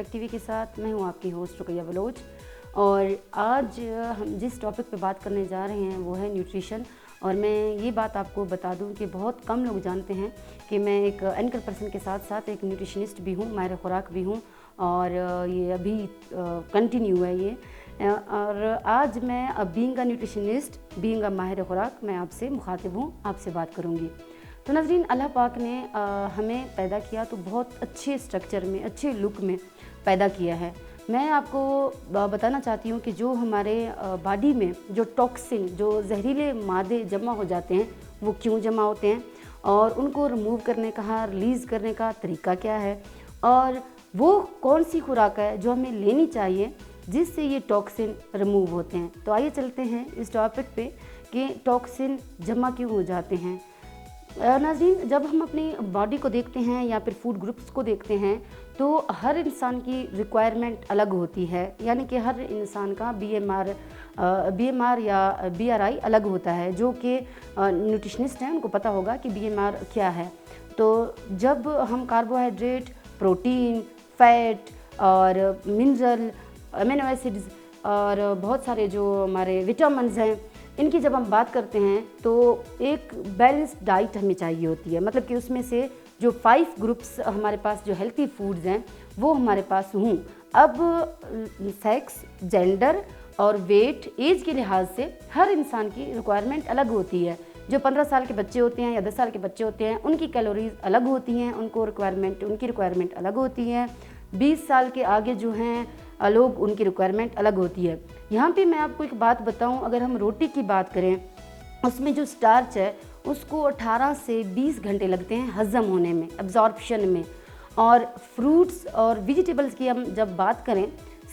Take TV के साथ। मैं हूं आपकी होस्ट रुकैया बलोच और आज हम जिस टॉपिक पे बात करने जा रहे हैं वो है न्यूट्रिशन। और मैं ये बात आपको बता दूं कि बहुत कम लोग जानते हैं कि मैं एक एंकर पर्सन के साथ साथ एक न्यूट्रिशनिस्ट भी हूं, माहिर खुराक भी हूं और ये अभी कंटिन्यू है ये। और आज मैं being a nutritionist, being a माहिर खुराक, मैं आपसे मुखातिब हूँ, आपसे बात करूँगी। तो नाज़रीन, अल्लाह पाक ने हमें पैदा किया तो बहुत अच्छे स्ट्रक्चर में, अच्छे लुक में पैदा किया है। मैं आपको बताना चाहती हूँ कि जो हमारे बॉडी में जो टॉक्सिन, जो जहरीले मादे जमा हो जाते हैं वो क्यों जमा होते हैं और उनको रिमूव करने का, रिलीज़ करने का तरीका क्या है और वो कौन सी खुराक है जो हमें लेनी चाहिए जिससे ये टॉक्सिन रिमूव होते हैं। तो आइए चलते हैं इस टॉपिक पे कि टॉक्सिन जमा क्यों हो जाते हैं। नाज़रीन, जब हम अपनी बॉडी को देखते हैं या फिर फूड ग्रुप्स को देखते हैं तो हर इंसान की रिक्वायरमेंट अलग होती है, यानी कि हर इंसान का BMR या BRI अलग होता है। जो कि न्यूट्रिशनिस्ट हैं उनको पता होगा कि BMR क्या है। तो जब हम कार्बोहाइड्रेट, प्रोटीन, फैट और मिनरल, अमीनो एसिड्स और बहुत सारे जो हमारे विटामिन्स हैं, इनकी जब हम बात करते हैं तो एक बैलेंस्ड डाइट हमें चाहिए होती है। मतलब कि उसमें से जो 5 ग्रुप्स हमारे पास जो हेल्थी फूड्स हैं वो हमारे पास हों। अब सेक्स, जेंडर और वेट, एज के लिहाज से हर इंसान की रिक्वायरमेंट अलग होती है। जो 15 साल के बच्चे होते हैं या 10 साल के बच्चे होते हैं उनकी कैलोरीज अलग होती हैं, उनकी रिक्वायरमेंट अलग होती है। 20 साल के आगे जो हैं लोग, उनकी रिक्वायरमेंट अलग होती है। यहाँ पे मैं आपको एक बात बताऊँ, अगर हम रोटी की बात करें उसमें जो स्टार्च है उसको 18 से 20 घंटे लगते हैं हज़म होने में, एब्जॉर्प्शन में। और फ्रूट्स और वेजिटेबल्स की हम जब बात करें,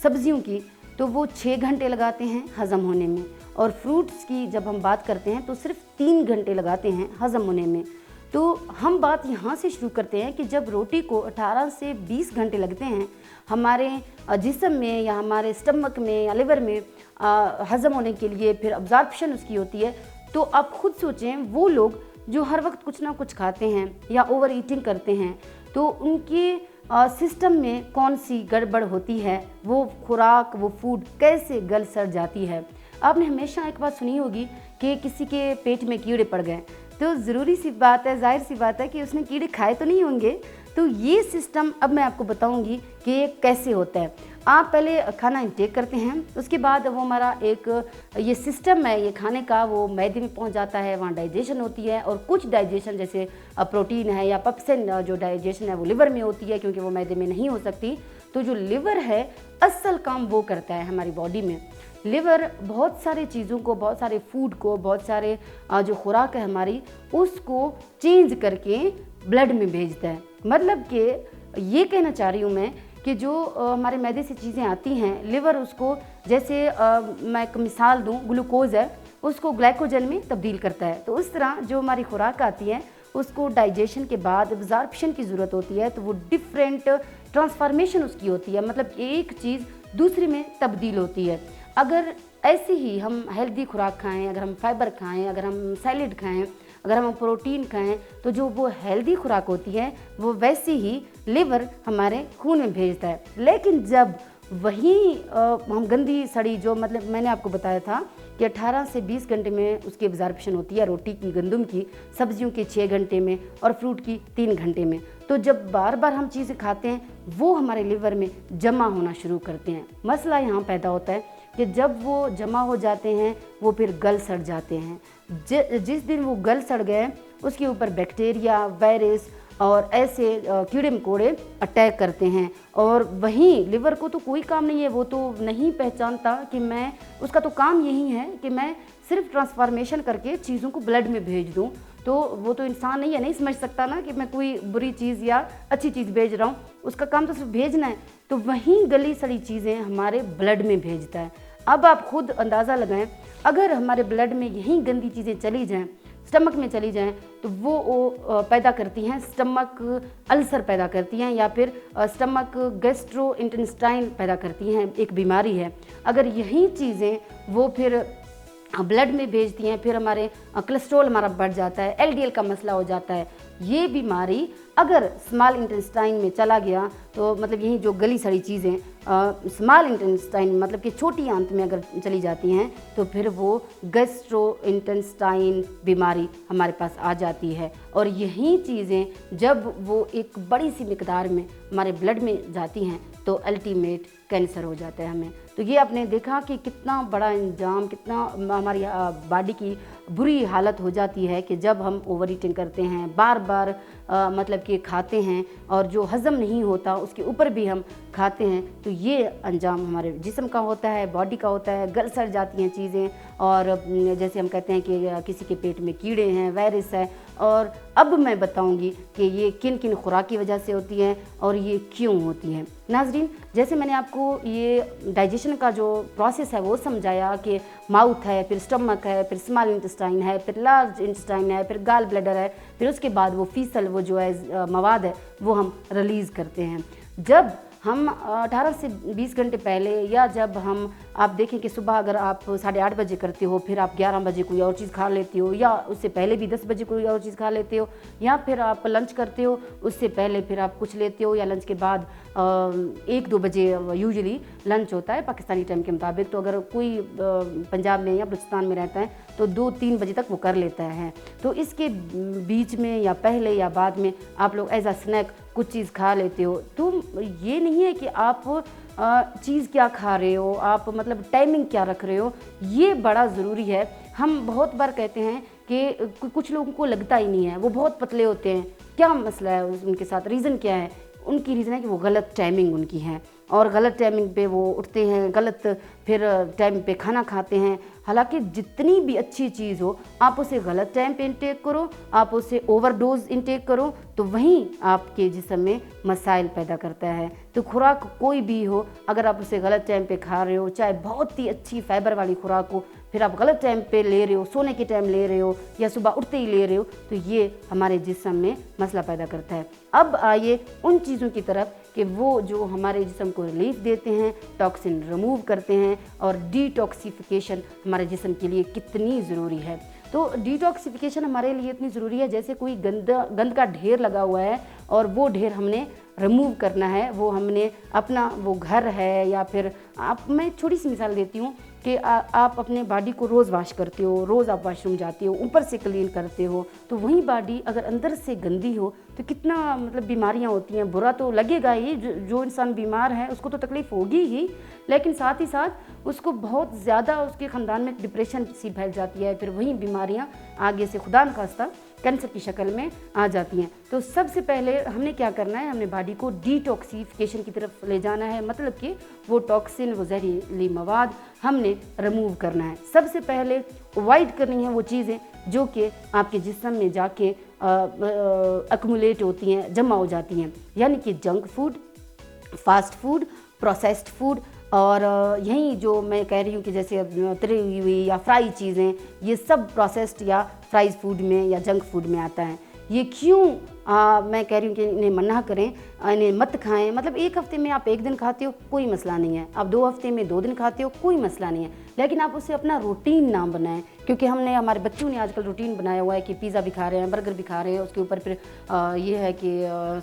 सब्जियों की, तो वो 6 घंटे लगाते हैं हज़म होने में। और फ्रूट्स की जब हम बात करते हैं तो सिर्फ 3 घंटे लगाते हैं हज़म होने में। तो हम बात यहाँ से शुरू करते हैं कि जब रोटी को 18 से 20 घंटे लगते हैं हमारे जिस्म में या हमारे स्टमक में या लिवर में हज़म होने के लिए, फिर अब्जॉर्प्शन उसकी होती है, तो आप खुद सोचें वो लोग जो हर वक्त कुछ ना कुछ खाते हैं या ओवर ईटिंग करते हैं तो उनके सिस्टम में कौन सी गड़बड़ होती है, वो खुराक, वो फूड कैसे गल सड़ जाती है। आपने हमेशा एक बात सुनी होगी कि किसी के पेट में कीड़े पड़ गए, तो ज़रूरी सी बात है, जाहिर सी बात है कि उसने कीड़े खाए तो नहीं होंगे। तो ये सिस्टम अब मैं आपको बताऊंगी कि ये कैसे होता है। आप पहले खाना इंटेक करते हैं, उसके बाद वो हमारा एक ये सिस्टम है ये खाने का, वो मैदे में पहुंच जाता है, वहाँ डाइजेशन होती है। और कुछ डाइजेशन जैसे प्रोटीन है या पप्सिन जो डाइजेशन है वो लिवर में होती है, क्योंकि वो मैदे में नहीं हो सकती। तो जो लिवर है असल काम वो करता है हमारी बॉडी में। लिवर बहुत सारी चीज़ों को, बहुत सारे फूड को, बहुत सारे जो खुराक है हमारी, उसको चेंज करके ब्लड में भेजता है। मतलब कि ये कहना चाह रही हूँ मैं कि जो हमारे मैदे से चीज़ें आती हैं, लिवर उसको, जैसे मैं एक मिसाल दूँ, ग्लूकोज है उसको ग्लाइकोजन में तब्दील करता है। तो उस तरह जो हमारी खुराक आती है उसको डाइजेशन के बाद एब्जॉर्प्शन की ज़रूरत होती है, तो वो डिफरेंट ट्रांसफॉर्मेशन उसकी होती है। मतलब एक चीज़ दूसरी में तब्दील होती है। अगर ऐसे ही हम हेल्दी खुराक खाएं, अगर हम फाइबर खाएं, अगर हम सैलेड खाएं, अगर हम प्रोटीन खाएं, तो जो वो हेल्दी खुराक होती है वो वैसे ही लिवर हमारे खून में भेजता है। लेकिन जब वही हम गंदी सड़ी, जो मतलब मैंने आपको बताया था कि 18 से 20 घंटे में उसकी एब्जॉर्प्शन होती है, रोटी की, गंदम की, सब्जियों के 6 घंटे में और फ्रूट की 3 घंटे में। तो जब बार बार हम चीज़ें खाते हैं वो हमारे लिवर में जमा होना शुरू करते हैं। मसला यहाँ पैदा होता है कि जब वो जमा हो जाते हैं वो फिर गल सड़ जाते हैं। जिस दिन वो गल सड़ गए उसके ऊपर बैक्टीरिया, वायरस और ऐसे कीड़े मकोड़े अटैक करते हैं। और वहीं लिवर को तो कोई काम नहीं है, वो तो नहीं पहचानता कि मैं, उसका तो काम यही है कि मैं सिर्फ ट्रांसफॉर्मेशन करके चीज़ों को ब्लड में भेज दूँ। तो वो तो इंसान नहीं है, नहीं समझ सकता ना कि मैं कोई बुरी चीज़ या अच्छी चीज़ भेज रहा हूँ, उसका काम तो सिर्फ भेजना है। तो वहीं गली सड़ी चीज़ें हमारे ब्लड में भेजता है। अब आप खुद अंदाज़ा लगाएं, अगर हमारे ब्लड में यही गंदी चीज़ें चली जाएं, स्टमक में चली जाएं, तो वो पैदा करती हैं स्टमक अल्सर पैदा करती हैं या फिर स्टमक गैस्ट्रो इंटेस्टाइन पैदा करती हैं, एक बीमारी है। अगर यही चीज़ें वो फिर ब्लड में भेजती हैं, फिर हमारे कोलेस्ट्रॉल हमारा बढ़ जाता है, एलडीएल का मसला हो जाता है। ये बीमारी अगर स्मॉल इंटेस्टाइन में चला गया तो मतलब यही जो गली सड़ी चीज़ें स्मॉल इंटेस्टाइन मतलब कि छोटी आंत में अगर चली जाती हैं तो फिर वो गैस्ट्रो इंटेस्टाइन बीमारी हमारे पास आ जाती है। और यही चीज़ें जब वो एक बड़ी सी मिकदार में हमारे ब्लड में जाती हैं तो अल्टीमेट कैंसर हो जाता है हमें। तो ये आपने देखा कि कितना बड़ा इंजाम, कितना हमारी बॉडी की बुरी हालत हो जाती है कि जब हम ओवर ईटिंग करते हैं, बार बार मतलब कि खाते हैं और जो हज़म नहीं होता उसके ऊपर भी हम खाते हैं, तो ये अंजाम हमारे जिस्म का होता है, बॉडी का होता है। गल सड़ जाती हैं चीज़ें, और जैसे हम कहते हैं कि किसी के पेट में कीड़े हैं, वायरस है। और अब मैं बताऊंगी कि ये किन किन खुराक की वजह से होती है और ये क्यों होती है। नाजरीन, जैसे मैंने आपको ये डाइजेशन का जो प्रोसेस है वो समझाया कि माउथ है, फिर स्टमक है, फिर स्मॉल इंटेस्टाइन है, फिर लार्ज इंटेस्टाइन है, फिर गाल ब्लैडर है, फिर उसके बाद वो फीसल वो जो है मवाद है वो हम रिलीज़ करते हैं। जब हम 18 से 20 घंटे पहले, या जब हम आप देखें कि सुबह अगर आप 8:30 बजे करते हो, फिर आप 11 बजे कोई और चीज़ खा लेते हो, या उससे पहले भी 10 बजे कोई और चीज़ खा लेते हो, या फिर आप लंच करते हो उससे पहले फिर आप कुछ लेते हो, या लंच के बाद 1-2 बजे यूजुअली लंच होता है पाकिस्तानी टाइम के मुताबिक। तो अगर कोई पंजाब में या बलूचिस्तान में रहता है तो 2-3 बजे तक वो कर लेता है। तो इसके बीच में या पहले या बाद में आप लोग एज अ स्नैक कुछ चीज़ खा लेते हो। तो ये नहीं है कि आप चीज़ क्या खा रहे हो, आप मतलब टाइमिंग क्या रख रहे हो, ये बड़ा ज़रूरी है। हम बहुत बार कहते हैं कि कुछ लोगों को लगता ही नहीं है, वो बहुत पतले होते हैं, क्या मसला है उनके साथ, रीज़न क्या है? उनकी रीज़न है कि वो गलत टाइमिंग उनकी है, और गलत टाइमिंग पे वो उठते हैं, गलत फिर टाइम पे खाना खाते हैं। हालांकि जितनी भी अच्छी चीज़ हो आप उसे गलत टाइम पे इंटेक करो, आप उसे ओवरडोज इंटेक करो तो वहीं आपके जिस्म में मसाइल पैदा करता है। तो खुराक कोई भी हो, अगर आप उसे गलत टाइम पे खा रहे हो, चाहे बहुत ही अच्छी फाइबर वाली खुराक हो, फिर आप गलत टाइम पे ले रहे हो, सोने के टाइम ले रहे हो या सुबह उठते ही ले रहे हो, तो ये हमारे जिस्म में मसला पैदा करता है। अब आइए उन चीज़ों की तरफ कि वो जो हमारे जिस्म को रिलीफ देते हैं, टॉक्सिन रिमूव करते हैं, और डिटॉक्सिफिकेशन हमारे जिस्म के लिए कितनी ज़रूरी है। तो डिटॉक्सिफिकेशन हमारे लिए इतनी ज़रूरी है जैसे कोई गंद का ढेर लगा हुआ है और वो ढेर हमने रिमूव करना है। वो हमने अपना वो घर है, या फिर मैं छोटी सी मिसाल देती हूँ कि आप अपने बॉडी को रोज़ वॉश करते हो, रोज़ आप वॉशरूम जाते हो, ऊपर से क्लीन करते हो, तो वही बॉडी अगर अंदर से गंदी हो तो कितना मतलब बीमारियां होती हैं। बुरा तो लगेगा ही, जो इंसान बीमार है उसको तो तकलीफ़ होगी ही, लेकिन साथ ही साथ उसको बहुत ज़्यादा उसके ख़ानदान में डिप्रेशन सी फैल जाती है, फिर वही बीमारियां आगे से खुदा न खास्ता कैंसर की शक्ल में आ जाती हैं। तो सबसे पहले हमने क्या करना है, हमने बॉडी को डिटॉक्सिफिकेशन की तरफ ले जाना है, मतलब कि वो टॉक्सिन, वो जहरीली मवाद हमने रिमूव करना है। सबसे पहले अवॉइड करनी है वो चीज़ें जो कि आपके जिस्म में जाके अक्मुलेट होती हैं, जमा हो जाती हैं, यानी कि junk food, fast food, processed food, और यही जो मैं कह रही हूँ कि जैसे तली हुई या फ्राई चीज़ें, ये सब प्रोसेस्ड या फ्राइज फूड में या जंक फूड में आता है। ये क्यों मैं कह रही हूँ कि इन्हें मना करें, इन्हें मत खाएं। मतलब एक हफ्ते में आप 1 दिन खाते हो कोई मसला नहीं है, आप 2 हफ्ते में 2 दिन खाते हो कोई मसला नहीं है, लेकिन आप उसे अपना रूटीन ना बनाएं। क्योंकि हमारे बच्चों ने आजकल रूटीन बनाया हुआ है कि पिज़्ज़ा भी खा रहे हैं, बर्गर भी खा रहे हैं, उसके ऊपर फिर ये है कि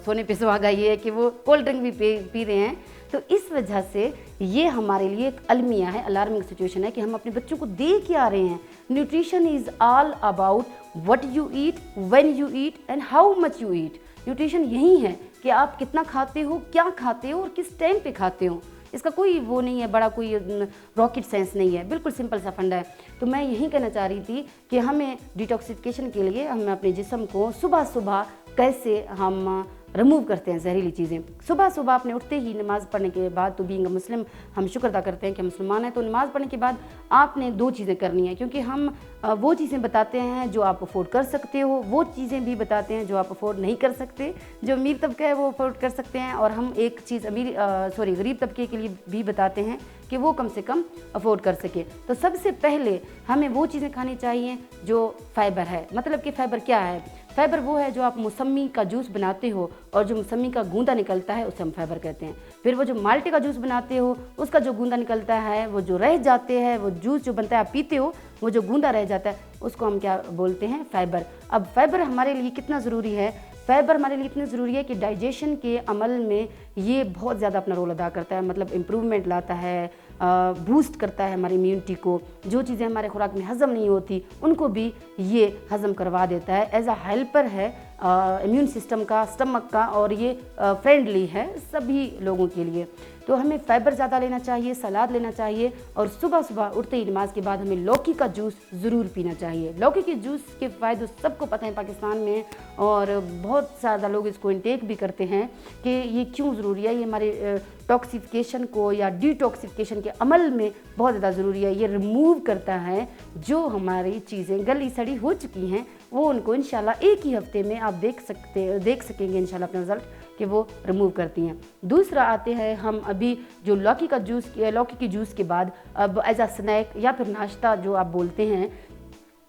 सोने पे सुहागा ये है कि वो कोल्ड ड्रिंक भी पी रहे हैं। तो इस वजह से ये हमारे लिए एक अलमिया है, अलार्मिंग सिचुएशन है कि हम अपने बच्चों को दे क्या रहे हैं। Nutrition is all about what you eat, when you eat and how much you eat. Nutrition यही है कि आप कितना खाते हो, क्या खाते हो और किस टाइम पे खाते हो। इसका कोई वो नहीं है, बड़ा कोई रॉकेट साइंस नहीं है, बिल्कुल सिंपल सा फंडा है। तो मैं यही कहना चाह रही थी कि हमें डिटॉक्सिफिकेशन के लिए हमें अपने जिस्म को सुबह सुबह कैसे हम रिमूव करते हैं जहरीली चीज़ें। सुबह सुबह अपने उठते ही नमाज़ पढ़ने के बाद, तो बीइंग अ मुस्लिम हम शुक्र अदा करते हैं कि मुसलमान हैं, तो नमाज़ पढ़ने के बाद आपने 2 चीज़ें करनी है, क्योंकि हम वो चीज़ें बताते हैं जो आप अफोर्ड कर सकते हो, वो चीज़ें भी बताते हैं जो आप अफोर्ड नहीं कर सकते। जो अमीर तबका है वो अफोर्ड कर सकते हैं, और हम एक चीज़ गरीब तबके के लिए भी बताते हैं कि वो कम से कम अफोर्ड कर सके। तो सबसे पहले हमें वो चीज़ें खानी चाहिए जो फाइबर है। मतलब कि फाइबर क्या है? फाइबर वो है जो आप मौसमी का जूस बनाते हो और जो मौसमी का गूंदा निकलता है उसे हम फाइबर कहते हैं। फिर वो जो माल्टे का जूस बनाते हो उसका जो गूंदा निकलता है, वो जो रह जाते हैं, वो जूस जो बनता है आप पीते हो, वो जो गूंदा रह जाता है उसको हम क्या बोलते हैं? फाइबर। अब फाइबर हमारे लिए कितना ज़रूरी है? फाइबर हमारे लिए इतनी ज़रूरी है कि डाइजेशन के अमल में ये बहुत ज़्यादा अपना रोल अदा करता है। मतलब इम्प्रूवमेंट लाता है, बूस्ट करता है हमारी इम्यूनिटी को। जो चीज़ें हमारे खुराक में हज़म नहीं होती उनको भी ये हज़म करवा देता है। एज अ हेल्पर है इम्यून सिस्टम का, स्टमक का, और ये फ्रेंडली है सभी लोगों के लिए। तो हमें फाइबर ज़्यादा लेना चाहिए, सलाद लेना चाहिए, और सुबह सुबह उठते ही नमाज के बाद हमें लौकी का जूस ज़रूर पीना चाहिए। लौकी के जूस के फ़ायदे सबको पता है पाकिस्तान में, और बहुत ज़्यादा लोग इसको इंटेक भी करते हैं कि ये क्यों ज़रूरी है। ये हमारे टॉक्सिफिकेशन को या डिटॉक्सिफिकेशन के अमल में बहुत ज़्यादा ज़रूरी है। ये रिमूव करता है जो हमारी चीज़ें गली सड़ी हो चुकी हैं, वो उनको इंशाल्लाह एक ही हफ्ते में आप देख सकेंगे इंशाल्लाह अपना रिज़ल्ट कि वो रिमूव करती हैं। दूसरा आते हैं हम अभी जो लौकी के जूस के बाद अब एज अ स्नैक या फिर नाश्ता जो आप बोलते हैं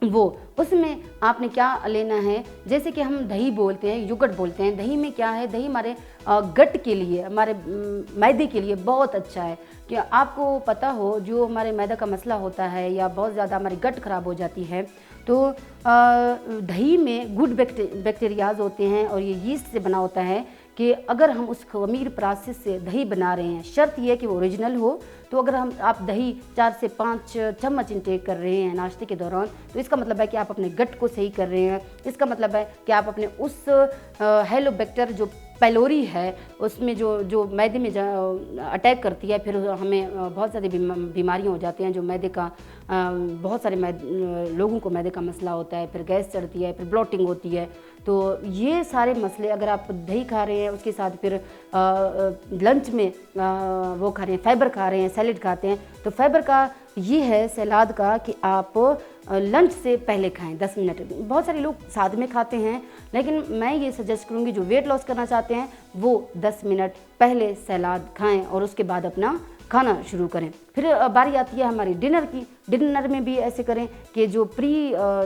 वो, उसमें आपने क्या लेना है? जैसे कि हम दही बोलते हैं, योगर्ट बोलते हैं। दही में क्या है? दही हमारे गट के लिए, हमारे मैदे के लिए बहुत अच्छा है। कि आपको पता हो जो हमारे मैदा का मसला होता है या बहुत ज़्यादा हमारी गट ख़राब हो जाती है, तो दही में गुड बैक्टीरियाज होते हैं और ये यीस्ट से बना होता है। कि अगर हम उस खमीर प्रोसेस से दही बना रहे हैं, शर्त यह है कि वो ओरिजिनल हो। तो अगर आप दही 4 से 5 चम्मच इंटेक कर रहे हैं नाश्ते के दौरान, तो इसका मतलब है कि आप अपने गट को सही कर रहे हैं। इसका मतलब है कि आप अपने उस हेलोबैक्टर जो पैलोरी है उसमें जो मैदे में अटैक करती है, फिर हमें बहुत सारी बीमारियां हो जाती हैं। जो मैदे का बहुत सारे लोगों को मैदे का मसला होता है, फिर गैस चढ़ती है, फिर ब्लोटिंग होती है। तो ये सारे मसले अगर आप दही खा रहे हैं, उसके साथ फिर लंच में वो खा रहे हैं, फाइबर खा रहे हैं, सैलेड खाते हैं, तो फाइबर का ये है सलाद का कि आप लंच से पहले खाएं 10 मिनट। बहुत सारे लोग साथ में खाते हैं, लेकिन मैं ये सजेस्ट करूँगी जो वेट लॉस करना चाहते हैं वो 10 मिनट पहले सलाद खाएं और उसके बाद अपना खाना शुरू करें। फिर बारी आती है हमारी डिनर की। डिनर में भी ऐसे करें कि जो प्री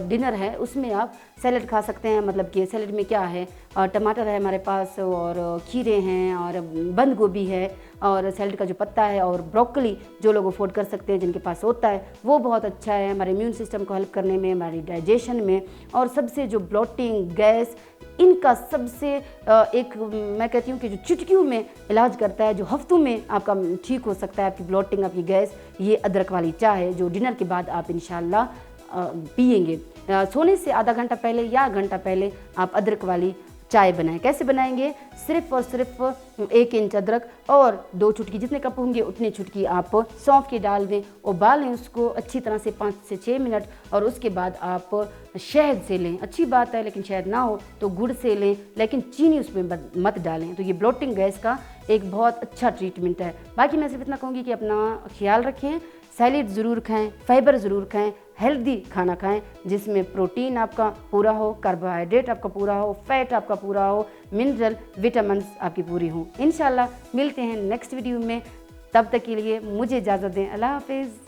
डिनर है उसमें आप सैलेड खा सकते हैं। मतलब कि सैलेड में क्या है, टमाटर है हमारे पास, और खीरे हैं, और बंद गोभी है, और सैलेड का जो पत्ता है, और ब्रोकली जो लोग अफोर्ड कर सकते हैं, जिनके पास होता है, वो बहुत अच्छा है हमारे इम्यून सिस्टम को हेल्प करने में, हमारी डाइजेशन में। और सबसे जो ब्लोटिंग, गैस, इनका सबसे एक मैं कहती हूँ कि जो चुटकियों में इलाज करता है, जो हफ्तों में आपका ठीक हो सकता है, आपकी ब्लोटिंग, आपकी गैस, ये अदरक वाली चाय है जो डिनर के बाद आप इंशाल्लाह पिएंगे। सोने से आधा घंटा पहले या घंटा पहले आप अदरक वाली चाय बनाएं। कैसे बनाएंगे? सिर्फ और सिर्फ 1 इंच अदरक और 2 चुटकी, जितने कप होंगे उतनी चुटकी आप सौंफ की डाल दें, उबालें उसको अच्छी तरह से 5 से 6 मिनट, और उसके बाद आप शहद से लें। अच्छी बात है, लेकिन शहद ना हो तो गुड़ से लें, लेकिन चीनी उसमें मत डालें। तो ये ब्लोटिंग गैस का एक बहुत अच्छा ट्रीटमेंट है। बाकी मैं सिर्फ इतना कहूँगी कि अपना ख्याल रखें, सैलेड ज़रूर खाएं, फाइबर ज़रूर खाएं, हेल्दी खाना खाएं जिसमें प्रोटीन आपका पूरा हो, कार्बोहाइड्रेट आपका पूरा हो, फैट आपका पूरा हो, मिनरल, विटामिन्स आपकी पूरी हों। इंशाल्लाह मिलते हैं नेक्स्ट वीडियो में। तब तक के लिए मुझे इजाज़त दें। अल्लाह हाफिज़।